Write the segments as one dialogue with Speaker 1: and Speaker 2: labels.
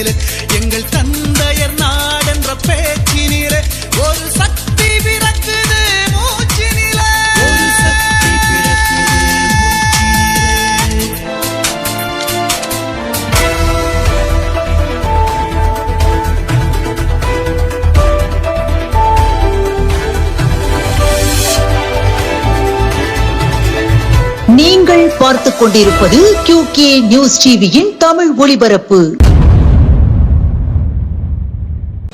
Speaker 1: மூச்சினிலே எங்கள் தந்தையர் நாடென்ற பேச்சினிலே ஒரு சக்தி பிறக்குது மூச்சினிலே ஒரு சக்தி பிறக்குது
Speaker 2: நீங்கள் பார்த்துக் கொண்டிருப்பது QK நியூஸ் டிவியின் தமிழ் ஒளிபரப்பு.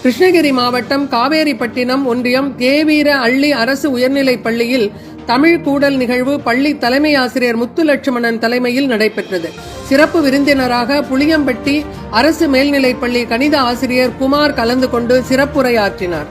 Speaker 3: கிருஷ்ணகிரி மாவட்டம் காவேரிப்பட்டினம் ஒன்றியம் தேவீர அள்ளி அரசு உயர்நிலைப் பள்ளியில் தமிழ் கூடல் நிகழ்வு பள்ளி தலைமை ஆசிரியர் முத்துலட்சுமணன் தலைமையில் நடைபெற்றது. சிறப்பு விருந்தினராக புளியம்பட்டி அரசு மேல்நிலைப்பள்ளி கணித ஆசிரியர் குமார் கலந்து கொண்டு சிறப்புரையாற்றினார்.